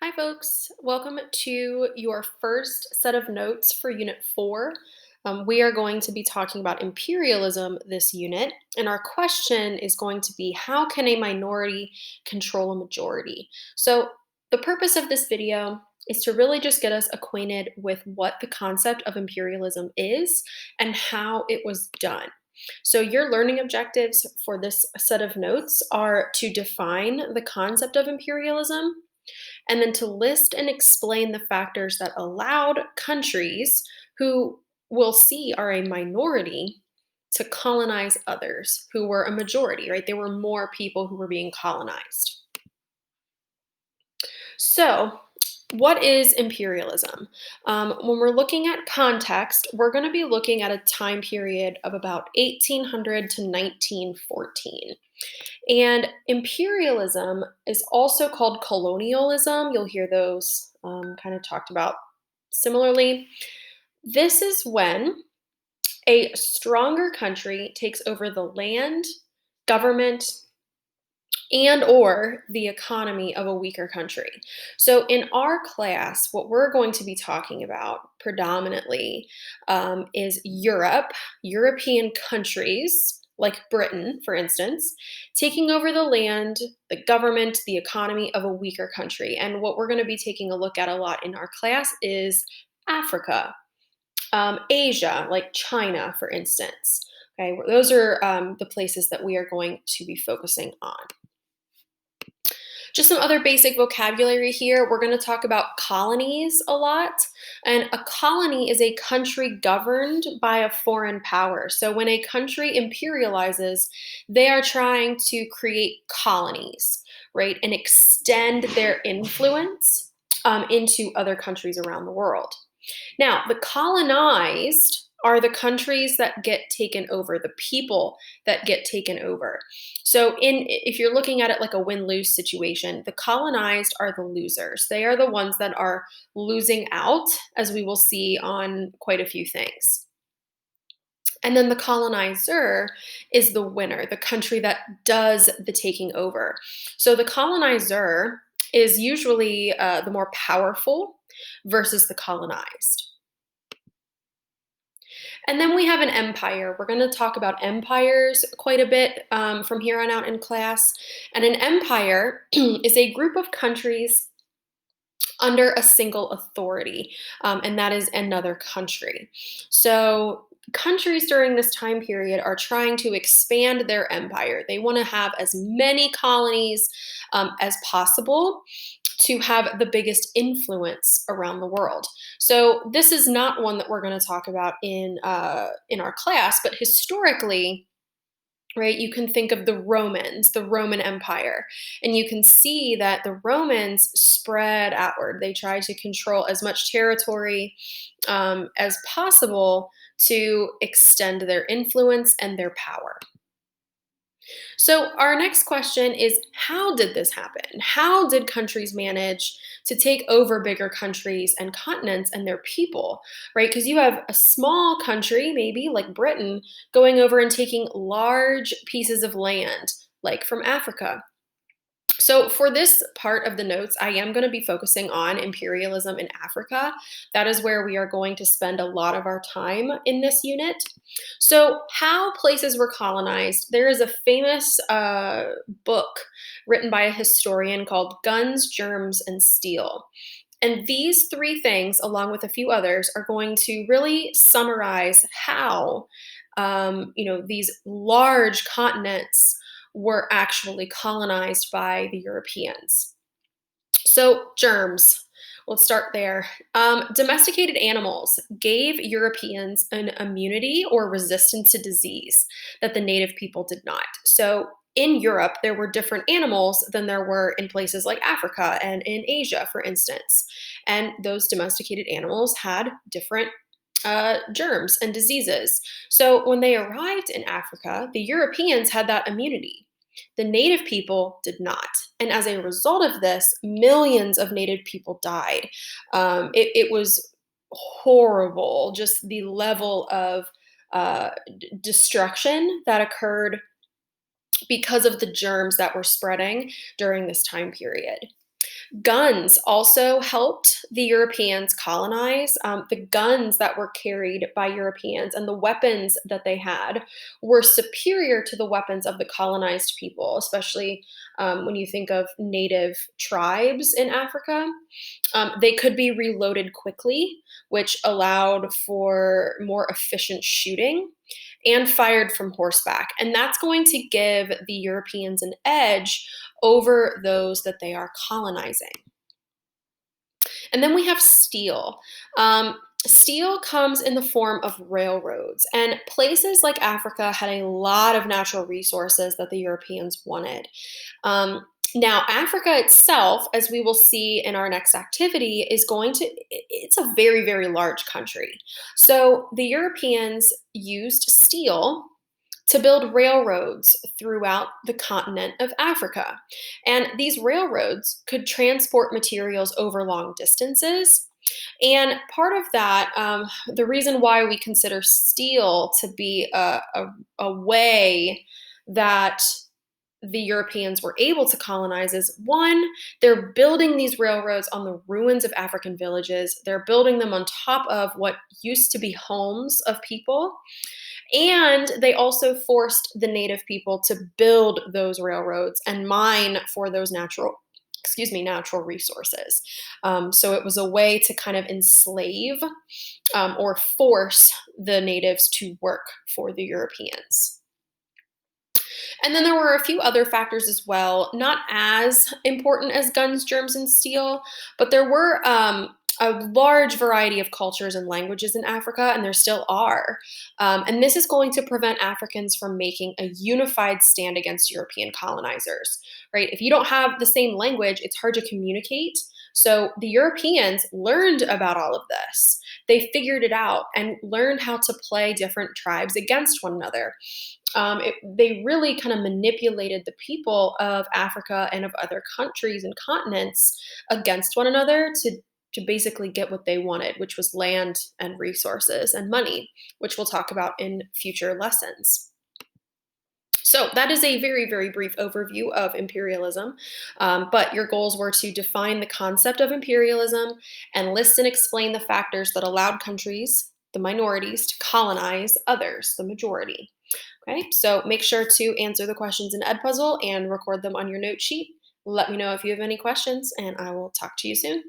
Hi folks, welcome to your first set of notes for Unit 4. We are going to be talking about imperialism this unit, and our question is going to be, how can a minority control a majority? So the purpose of this video is to really just get us acquainted with what the concept of imperialism is and how it was done. So your learning objectives for this set of notes are to define the concept of imperialism, and then to list and explain the factors that allowed countries who we'll see are a minority to colonize others who were a majority, right? There were more people who were being colonized. So, what is imperialism? When we're looking at context, we're going to be looking at a time period of about 1800 to 1914. And imperialism is also called colonialism. You'll hear those kind of talked about similarly. This is when a stronger country takes over the land, government, and or the economy of a weaker country. So in our class, what we're going to be talking about predominantly is European countries like Britain, for instance, taking over the land, the government, the economy of a weaker country. And what we're going to be taking a look at a lot in our class is Africa, Asia, like China, for instance. Okay, those are the places that we are going to be focusing on. Just some other basic vocabulary here. We're going to talk about colonies a lot. And a colony is a country governed by a foreign power. So when a country imperializes, they are trying to create colonies, right, and extend their influence into other countries around the world. Now, the colonized are the countries that get taken over, the people that get taken over. So if you're looking at it like a win-lose situation, the colonized are the losers. They are the ones that are losing out, as we will see on quite a few things. And then the colonizer is the winner, the country that does the taking over. So the colonizer is usually the more powerful versus the colonized. And then we have an empire. We're going to talk about empires quite a bit from here on out in class. And an empire is a group of countries under a single authority, and that is another country. So countries during this time period are trying to expand their empire. They want to have as many colonies as possible to have the biggest influence around the world. So this is not one that we're going to talk about in our class, but historically, right, you can think of the Romans, the Roman Empire, and you can see that the Romans spread outward. They tried to control as much territory as possible to extend their influence and their power. So, our next question is, how did this happen? How did countries manage to take over bigger countries and continents and their people, right? Because you have a small country, maybe like Britain, going over and taking large pieces of land, like from Africa. So, for this part of the notes, I am going to be focusing on imperialism in Africa. That is where we are going to spend a lot of our time in this unit. So, how places were colonized. There is a famous book written by a historian called Guns, Germs, and Steel. And these three things, along with a few others, are going to really summarize how these large continents were actually colonized by the Europeans. So, germs. Let's start there. Domesticated animals gave Europeans an immunity or resistance to disease that the native people did not. So, in Europe, there were different animals than there were in places like Africa and in Asia, for instance. And those domesticated animals had different germs and diseases. So when they arrived in Africa, the Europeans had that immunity. The native people did not. And as a result of this, millions of native people died. It was horrible, just the level of destruction that occurred because of the germs that were spreading during this time period. Guns also helped the Europeans colonize. The guns that were carried by Europeans and the weapons that they had were superior to the weapons of the colonized people, especially when you think of native tribes in Africa. They could be reloaded quickly, which allowed for more efficient shooting and fired from horseback. And that's going to give the Europeans an edge over those that they are colonizing. And then we have steel. Steel comes in the form of railroads, and places like Africa had a lot of natural resources that the Europeans wanted. Um, Now, Africa itself, as we will see in our next activity, it's a very, very large country. So the Europeans used steel to build railroads throughout the continent of Africa. And these railroads could transport materials over long distances. And part of that, the reason why we consider steel to be a way that the Europeans were able to colonize is one, they're building these railroads on the ruins of African villages. They're building them on top of what used to be homes of people. And they also forced the native people to build those railroads and mine for those natural resources. So it was a way to kind of enslave or force the natives to work for the Europeans. And then there were a few other factors as well, not as important as guns, germs, and steel, but there were a large variety of cultures and languages in Africa, and there still are. And this is going to prevent Africans from making a unified stand against European colonizers, right? If you don't have the same language, it's hard to communicate. So the Europeans learned about all of this. They figured it out and learned how to play different tribes against one another. They really kind of manipulated the people of Africa and of other countries and continents against one another to basically get what they wanted, which was land and resources and money, which we'll talk about in future lessons. So that is a very, very brief overview of imperialism. But your goals were to define the concept of imperialism and list and explain the factors that allowed countries, the minorities, to colonize others, the majority. Okay, so make sure to answer the questions in Edpuzzle and record them on your note sheet. Let me know if you have any questions, and I will talk to you soon.